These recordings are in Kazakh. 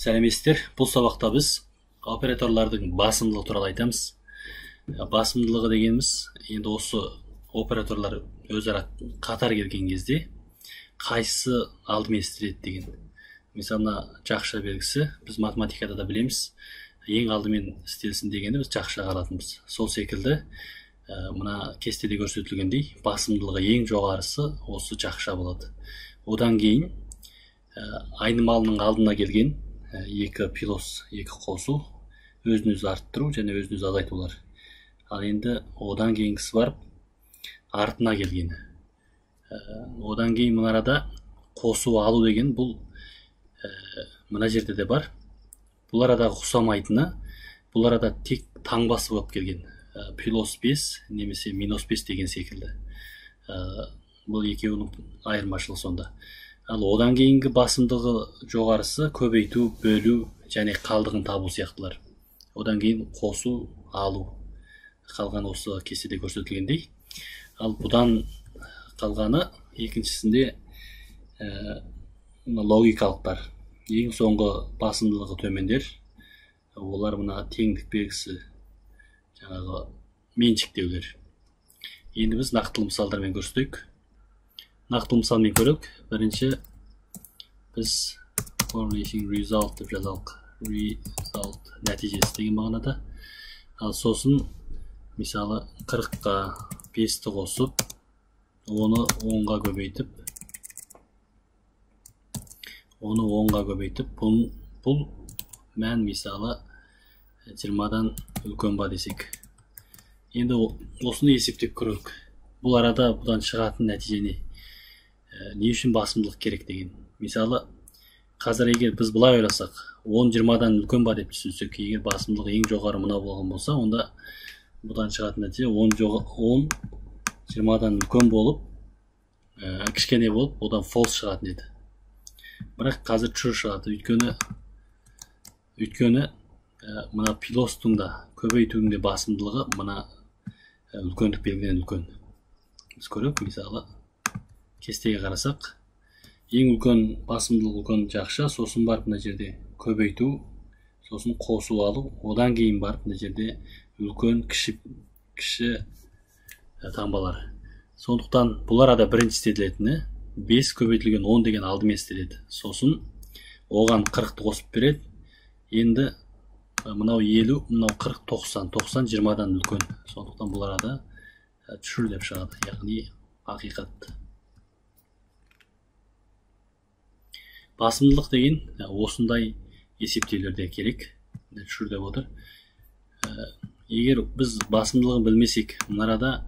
Сәлеметсіздер. Бұл сабақта біз операторлардың басымдылығы туралы айтамыз. Басымдылығы дегеніміз, енді осы операторлар өзара қатар келген кезде қайсысы алдымен істеледі деген. Мысалы, жақша белгісі біз математикада да білеміз. Ең алдымен істелсін дегенді біз жақшаға алатынбыз. Сол секілді, мына кестеде көрсетілгендей, басымдылығы ең жоғарысы осы жақша болады. Одан кейін айнымалының алдына келген екі пилос, екі қосу, өзін-өзі арттыру және өзін-өзі азайтулар. Ал енді одан кейінгісі барып артына келгені. Одан кейін мына арада қосу алу деген бұл мына жерде де бар. Бұл арадағы ұқсамайтыны, бұл арада тек таңбасы болып келген. Плюс 5 немесе минус 5 деген секілді. Бұл екеуінің айырмашылығы сонда. Ал одан кейінгі басымдығы жоғарысы көбейту, бөлу және қалдығын табу сияқтылар. Одан кейін қосу, алу. Қалған осы кестеде көрсетілгендей. Ал бұдан қалғаны екіншісінде логикалықтар. Ең соңғы басымдылығы төмендер. Олар мына теңдік белгісі, жаңағы меншіктеулер. Енді біз нақтылы мысалдармен көрсетейік. Нақтылы мысалмен көрейік. Бірінші біз correlation result деп жазалық. Result нәтижесі деген мағынада. Ал сосын мысалы 40-қа 5-ті қосып, оны 10-ға көбейтіп, бұл мән мысалы 20-дан үлкен ба десек. Енді осыны есептеп көрейік. Бұл арада бұдан шығатын нәтиже не? Не үшін басымдылық керек деген. Мысалы, қазір егер біз бұлай ойласақ, 10-20-дан үлкен ба деп түсінсек, егер басымдылығы ең жоғары мына болған болса, онда бұдан шығатын нәтиже 10-20-дан үлкен болып, кішкене болып, одан false шығатын еді. Бірақ қазір true шығады, өйткені мына пилостың да көбейтудің де басымдылығы мына үлкендік белгіден үлкен. Біз көрейік, мысалы, кестеге қарасақ, ең үлкен басымдылығы үлкен жақша, сосын барып мына жерде көбейту, сосын қосу алу, одан кейін барып мына жерде үлкен, кіші таңбалар. Сондықтан бұл арада бірінші істелетіні 5 көбейтілген 10 деген алдымен істеледі. Сосын оған 40-ты қосып береді. Енді мынау 50, мынау 40, 90, 90 20-дан үлкен. Сондықтан бұл арада true деп шығады, яғни ақиқат. Басымдылық деген осындай есептеулерде керек. True деп отыр. Егер біз басымдылығын білмесек, мына арада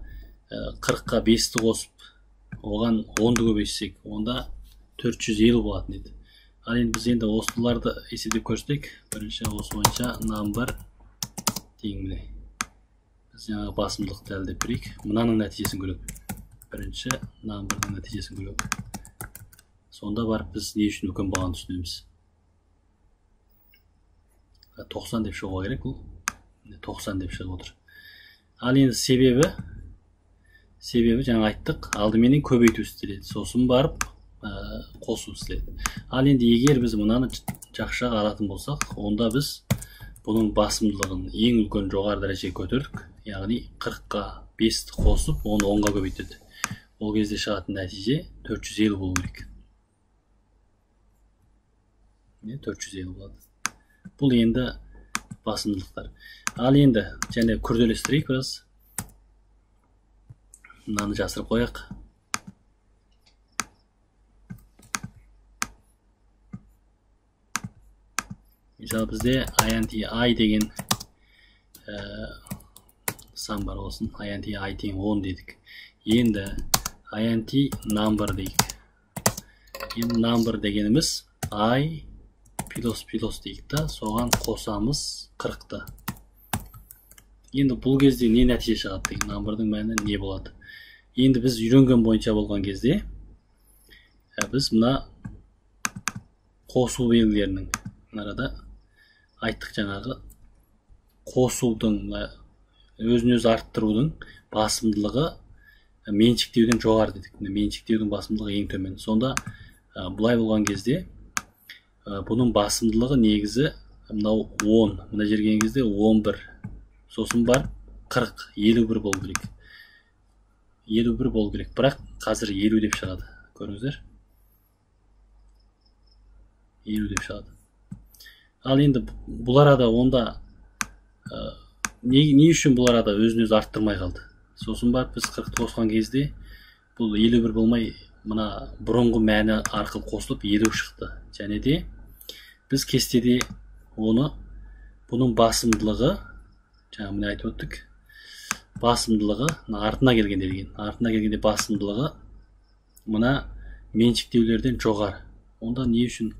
40-қа 5-ті қосып, оған 10-ды көбейтсек, онда 450 болатын еді. Ал енді біз енді осыларды есептеп көрсетейік. Бірінші осы бойынша number тең міне. Біз жаңағы басымдылықты дәлелдеп берейік. Мынаның нәтижесін көрейік. Бірінші number'ның нәтижесін көрейік. Сонда барып біз не үшін үлкен болғанын түсінеміз. 90 деп шығуға керек бұл. 90 деп шығып отыр. Ал енді себебі жаңа айттық, алдыменен көбейту істеледі. Сосын барып қосу істеледі. Ал енді егер біз мұнаны жақшаға алатын болсақ, онда біз бұның басымдылығын ең үлкен жоғары дәрежеге көтердік. Яғни 40-қа 5-ті қосып, оны 10-ға көбейтеді. Ол кезде шығатын нәтиже 450 болу керек. 450 болады. Бұл енді басымдылықтар. Ал енді және күрделестірейік біраз. Мынаны жасырып қояқ. Мысалы бізде int деген сан бар olsun. int I тең 10 дедік. Енді int number дейік. Енді number дегеніміз I пилос дейік та, соған қосамыз 40-ты. Енді бұл кезде не нәтиже шығады деген, number'дың мәні не болады? Енді біз үйренген бойынша болған кезде, біз мына қосу белгілерінің арада айттық жаңағы қосудың, өзін-өзі арттырудың басымдылығы меншіктеуден жоғары дедік. Меншіктеудің басымдылығы ең төмен. Сонда бұлай болған кезде Бұның басымдылығы негізі мынау 10, мына жерге келген кезде 11, сосын бар 40, 51 болу керек. 51 болу керек, бірақ қазір 50 деп шығады. Көріңіздер? 50 деп шығады. Ал енді бұл арада онда не үшін бұл арада өзін-өзі арттырмай қалды? Сосын барып біз 40 қосқан кезде бұл 51 болмай мына бұрынғы мәні арқылы қосылып 50 шықты. Және де біз кестеде бұның басымдылығы, жаңа міне айтып өттік, басымдылығы артына келгенде деген. Артына келгенде басымдылығы мына меншіктеулерден жоғары. Онда не үшін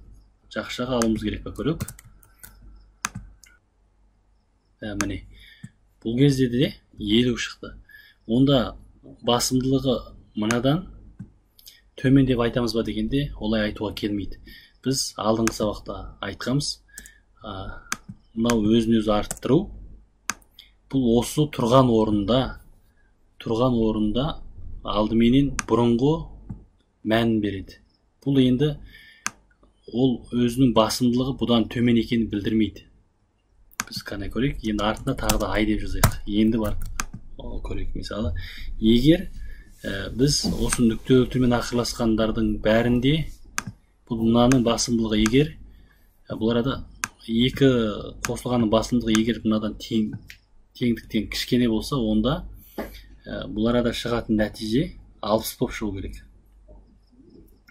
жақшаға алуымыз керек па, көрек? Міне, бұл кезде де 50 шықты. Онда басымдылығы мынадан төмен деп айтамыз ба дегенде, олай айтуға келмейді. Біз алдыңғы сабақта айтқанбыз, мынау өзін-өзі арттыру, бұл осы тұрған орында алдыменен бұрынғы мәнін береді. Бұл енді ол өзінің басымдылығы бұдан төмен екенін білдірмейді. Біз қана көрейік, енді артына тағы да ай деп жазайық. Енді бар көрейік. Мысалы, егер біз осы нүкте өлтірмен ақырласқандардың бәрінде бұл мынаның басымдылығы егер бұл арада екі қосылғанның басымдығы егер мынадан теңдіктен кішкене болса, онда бұл арада шығатын нәтиже 60 болып шығу керек.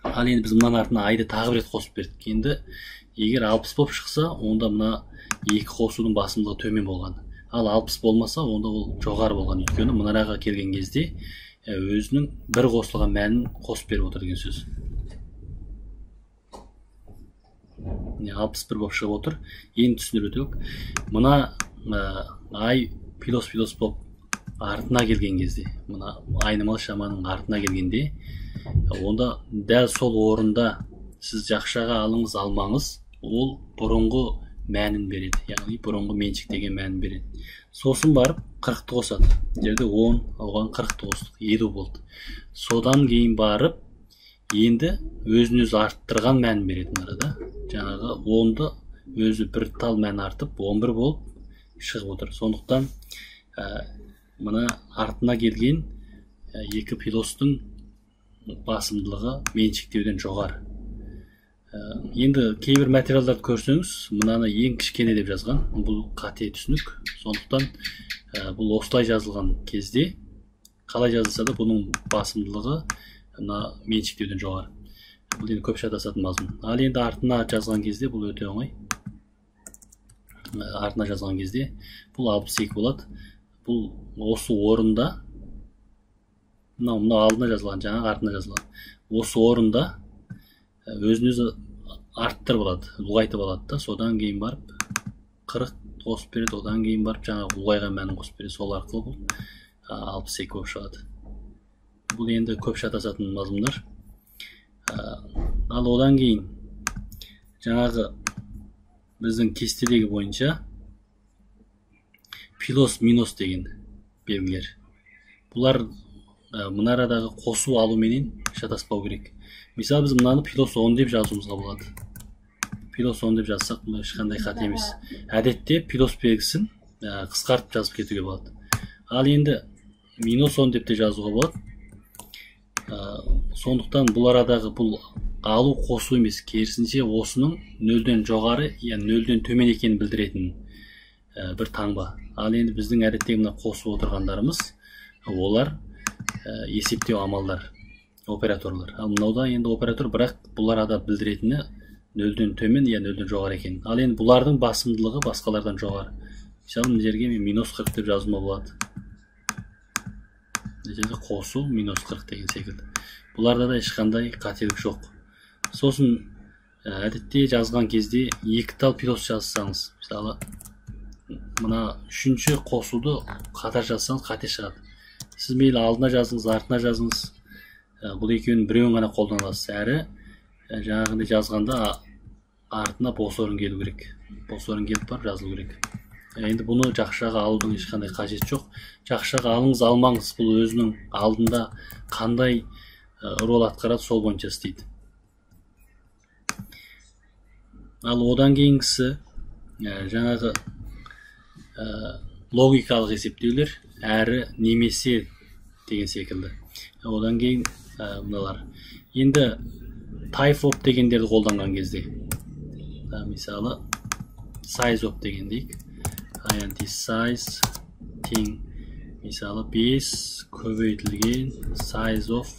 Ал енді біз мынаның артына айды тағы бір рет қосып бердік. Енді егер 60 болып шықса, онда мына екі қосудың басымдығы төмен болған. Ал 60 болмаса, онда ол жоғары болған. Өйткені мынаға келген кезде өзінің бір қосылған мәнін қосып беріп отыр деген сөз. 61 болып шығып отыр. Енді түсіндіріп өтейік. Мына ай плюс болып артына келген кезде, мына айнымалы шаманың артына келгенде, онда дәл сол орында сіз жақшаға алыңыз алмаңыз, ол бұрынғы мәнін береді. Яғни бұрынғы меншік деген мәнін береді. Сосын барып 40-ты қосады. Жерде 10, оған 40-ты қостық, 50 болды. Содан кейін барып енді өзін-өзі арттырған мәнін беретін арада. Жаңағы 10-ды өзі бір тал мән артып 11 болып шығып отыр. Сондықтан мына артына келген екі пилостың басымдылығы меншіктеуден жоғары. Енді кейбір материалдарды көрсеңіз, мынаны ең кішкене деп жазған. Бұл қате түсінік. Сондықтан бұл осылай жазылған кезде қалай жазылса да бұның басымдылығы мына меншіктеуден жоғары. Бұл енді көп шатасатын мазмұн. Ал енді артына жазған кезде бұл өте оңай. Артына жазған кезде бұл 62 болады. Бұл осы орында, мына алдына жазылған, жаңағы артына жазылған. Осы орында өзін-өзі арттырып алады, ұлғайтып алады да, содан кейін барып 40 қосып береді, одан кейін барып жаңағы ұлғайған мәнін қосып береді. Сол арқылы бұл 62 болып шығады. Бұл енді көп шатасатын мазмұндар. Ал одан кейін жаңағы біздің кестедегі бойынша плюс минус деген белгілер. Бұлар мына арадағы қосу алуменен шатаспау керек. Мысалы біз мынаны плюс 10 деп жазуымызға болады. Плюс 10 деп жазсақ, бұл ешқандай қате емес. Әдетте плюс белгісін қысқартып жазып кетуге болады. Ал енді минус 10 деп те жазуға болады. Сондықтан бұл арадағы бұл алу қосу емес, керісінше осының нөлден жоғары, яғни нөлден төмен екенін білдіретін бір таңба. Ал енді біздің әдеттегі мына қосып отырғандарымыз, олар есептеу амалдар, операторлар. Ал мынауда енді оператор, бірақ бұл арада білдіретіні нөлден төмен, я нөлден жоғары екен. Ал енді бұлардың басымдылығы басқалардан жоғары. Мысалы, мына жерге мен минус 40 деп жазуыма болады. Мына жерде қосу минус 40 деген секілді. Бұларда да ешқандай қателік жоқ. Сосын әдетте жазған кезде екі тал плюс жазсаңыз, мысалы, мына үшінші қосуды қатар жазсаңыз қате шығады. Сіз мейлі алдына жазыңыз, артына жазыңыз. Бұл екеуінің біреуін ғана қолданасыз. Әрі жаңағындай жазғанда артына бос орын келу керек. Бос орын келіп барып жазылу керек. Енді бұны жақшаға алудың ешқандай қажет жоқ. Жақшаға алыңыз, алмаңыз, бұл өзінің алдында қандай рол атқарады, сол бойынша істейді. Ал одан кейінгісі жаңағы логикалық есептеулер әрі немесе деген секілді. Одан кейін мыналар. Енді type of дегендерді қолданған кезде мысалы size of деген дейік. int size тең мысалы 5 көбейтілген size of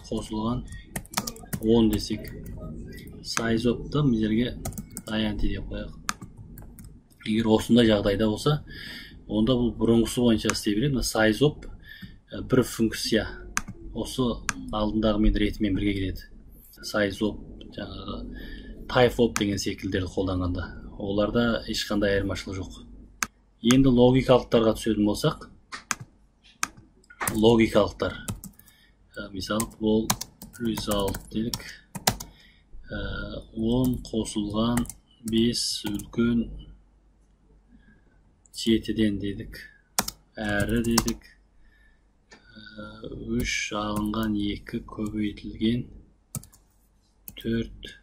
қосылған 10 десек, size of-ты мына int деп қояйық. Егер осындай жағдайда болса, онда бұл бұрынғысы бойынша істей береді. Size of бір функция осы алдындағы мен ретімен бірге келеді. Size of жаңағы type of деген секілдерді қолданғанда оларда ешқандай айырмашылық жоқ. Енді логикалықтарға түсетін болсақ, логикалықтар мысалы бұл result делік 10 қосылған 5 үлкен 7-ден дедік, әрі дедік 3 алынған 2 көбейтілген 4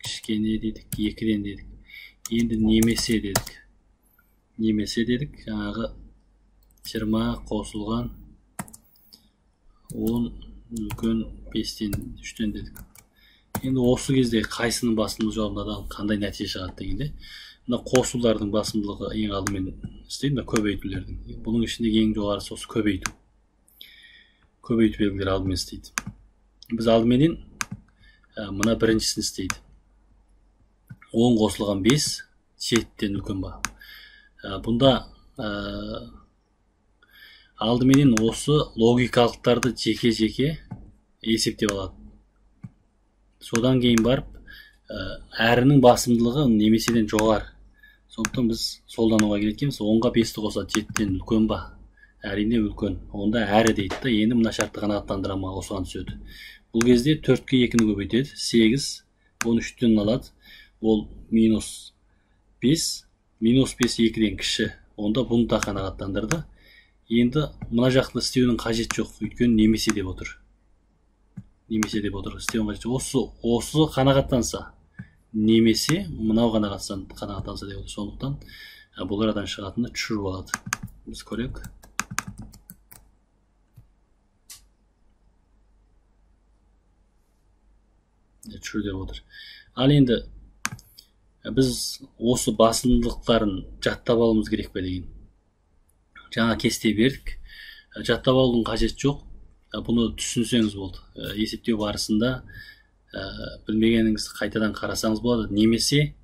кішкене дедік, 2-ден дедік. Енді немесе дедік, жаңағы 20 қосылған 10 үлкен 5-тен 3-тен дедік. Енді осы кезде қайсының басымдылығы жоғарыдан қандай нәтиже шығады дегенде, мына қосулардың басымдылығы ең алдымен істейді, мына көбейтулердің. Бұның ішінде ең жоғарысы осы көбейту. Көбейту белгілері алдымен істейді. Біз алдыменен мына біріншісін істейді. 10 қосылған 5 7-тен үлкен ба. Бұнда алдыменен осы логикалықтарды жеке-жеке есептеп алады. Содан кейін барып, әрінің басымдылығы немеседен жоғары. Сондықтан біз солдануға келеткенбіз. 10-ға 5-ті қоса 7-тен үлкен ба? Әрине үлкен. Онда әрі дейді да, енді мына шартты қанағаттандыра ма, осыған түседі. Бұл кезде 4-ке 2-ні көбейтеді. 8, 13-тен алады. Ол минус 5, минус 5 2-ден кіші. Онда бұны да қанағаттандырды. Енді мына жақты істеуінің қажет жоқ, өйткені немесе деп отыр. Істеуін қажет жоқ. Осы қанағаттанса, немесе мынау қанағаттанса деп отыр. Сондықтан бұл арадан шығатыны true болады. Біз көрейік. True деп отыр. Ал енді біз осы басымдылықтарын жаттап алуымыз керек пе деген. Жаңа кесте бердік. Жаттап алудың қажет жоқ. Бұны түсінсеңіз болды. Есептеу барысында білмегеніңізді қайтадан қарасаңыз болады. Немесе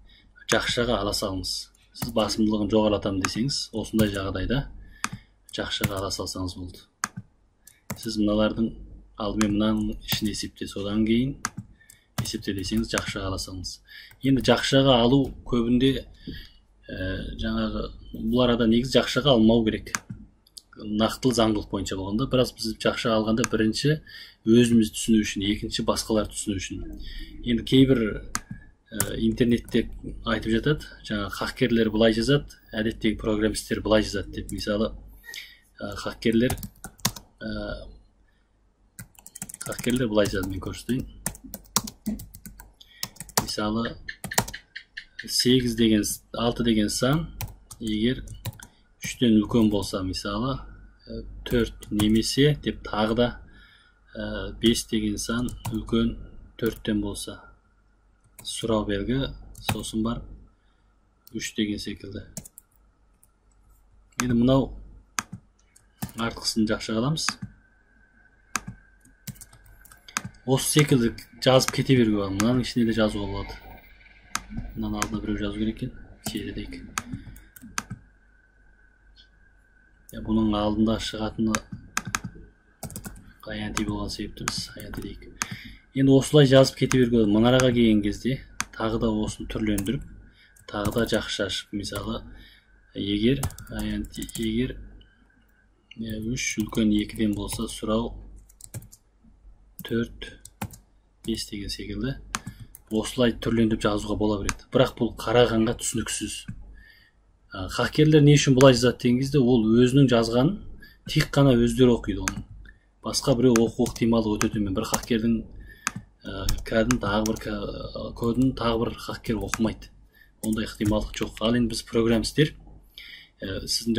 жақшаға ала салыңыз. Сіз басымдылығын жоғарылатамын десеңіз, осындай жағдайда жақшаға ала салсаңыз болды. Сіз мыналардың алдымен мынаның ішін есепте, содан кейін есепте десеңіз жақшаға ала салыңыз. Енді жақшаға алу көбінде жаңағы бұл арада негіз жақшаға алмау керек. Нақтылы заңдылық бойынша болғанда, біраз біз жақшаға алғанда бірінші өзіміз түсіну үшін, екінші басқалар түсіну үшін. Енді кейбір интернетте айтып жатады, жаңа хакерлер былай жазады, әдеттегі программисттер былай жазады деп. Мысалы, хакерлер былай жазады, мен көрсетейін. Мысалы, 6 деген 6 деген сан егер 3-тен үлкен болса, мысалы 4 немесе деп тағы да 5 деген сан үлкен 4-тен болса, сұрау белгі, сосын бар 3 деген секілді. Енді мынау артқысын жақшаға аламыз. Осы секілді жазып кете беруге болады. Мынаның ішіне де жазуға болады. Мынаның алдына біреу жазу керек екен. 7 дейік. Бұның алдында шығатыны int болған себепті біз int дейік. Енді осылай жазып кете беруге болады. Мұнараға келген кезде тағы да осыны түрлендіріп, тағы да жақша ашып, мысалы, егер int егер 3 үлкен 2-ден болса, сұрау 4 5 деген секілді осылай түрлендіп жазуға бола береді. Бірақ бұл қарағанға түсініксіз. Хакерлер не үшін бұлай жазады деген кезде, ол өзінің жазғанын тек қана өздері оқиды оның. Басқа біреу оқу ықтималы өте төмен. Бір хакердің кодын тағы бір хакер оқымайды. Ондай ықтималдық жоқ. Ал енді біз программистер сіздің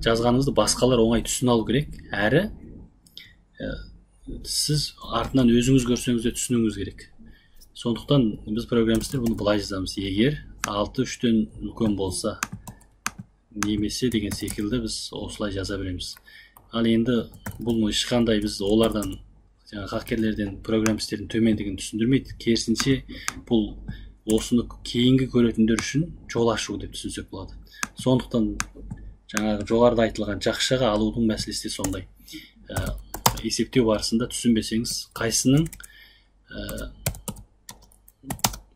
жазғаныңызды басқалар оңай түсіне алу керек, әрі сіз артынан өзіңіз көрсеңіз де түсінуіңіз керек. Сондықтан біз программистер бұны былай жазамыз: егер 6-3-тен үлкен болса немесе деген секілді біз осылай жаза береміз. Ал енді бұл ешқандай біз олардан, хакерлерден, программистердің төмендігін түсіндірмейді. Керісінше бұл осыны кейінгі көретіндер үшін жол ашу деп түсінсек болады. Сондықтан жаңағы жоғарыда айтылған жақшаға алудың мәселесі де сондай. Есептеу барысында түсінбесеңіз, қайсының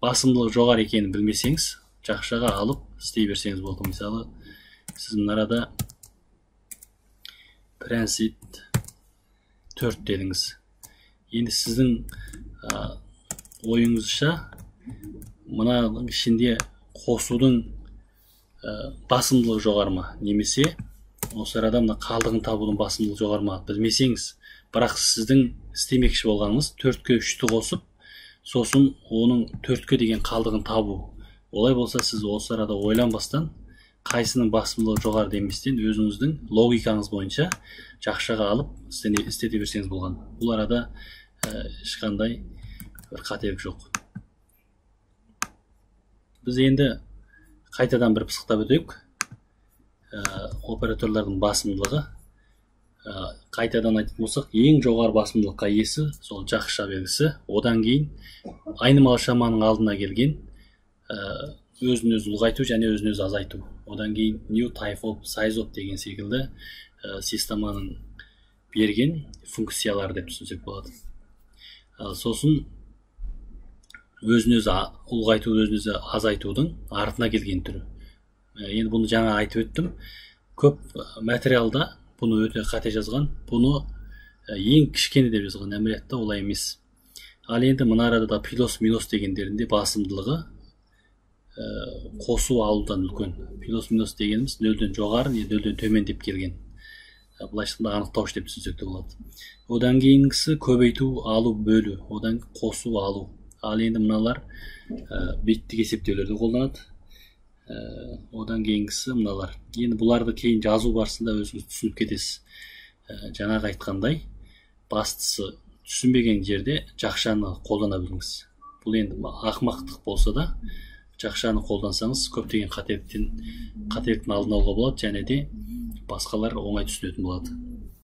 басымдылығы жоғары екенін білмесеңіз, жақшаға алып істей берсеңіз болды. Мысалы, сіздің арада принцип 4 дедіңіз. Енді сіздің ойыңызша мына ішінде қосудың басымдылығы жоғары ма, немесе осы арада мына қалдығын табудың басымдылығы жоғары ма білмесеңіз, бірақ сіздің істемекші болғаныңыз 4-ке 3-ті қосып, сосын оның 4-ке деген қалдығын табу. Олай болса, сіз осы арада ойланбастан, қайсының басымдылығы жоғары деместен, өзіңіздің логикаңыз бойынша жақшаға алып істете берсеңіз болған. Бұл арада ешқандай бір қателік жоқ. Біз енді қайтадан бір пысықтап өтейік. Операторлардың басымдылығы, қайтадан айтып болсақ, ең жоғары басымдылыққа иесі сол жақша белгісі. Одан кейін айнымалы шаманың алдына келген өзін-өзі ұлғайту және өзін-өзі азайту. Одан кейін new type of, size of деген секілді системаның берген функциялар деп түсінсек болады. Сосын өзін-өзі ұлғайту, өзін-өзі азайтудың артына келген түрі. Енді бұны жаңа айтып өттім. Көп материалда бұны өте қате жазған. Бұны ең кішкене деп жазған, әміриятта олай емес. Ал енді мына арада да плюс минус дегендерінде басымдылығы қосу алудан үлкен. Плюс минус дегеніміз 0-ден жоғары не 0-ден төмен деп келген. Былайшықта анықтауыш деп түсінсек те болады. Одан кейінгісі көбейту, алу, бөлу. Одан қосу, алу. Ал енді мыналар биттік есептеулерді қолданады. Одан кейінгісі мыналар. Енді бұларды кейін жазу барысында өзіңіз түсініп кетесіз. Жаңағы айтқандай, бастысы түсінбеген жерде жақшаны қолдана біліңіз. Бұл енді ақымақтық болса да, жақшаны қолдансаңыз көптеген қателіктің алдын алуға болады, және де басқалар оңай түсінетін болады.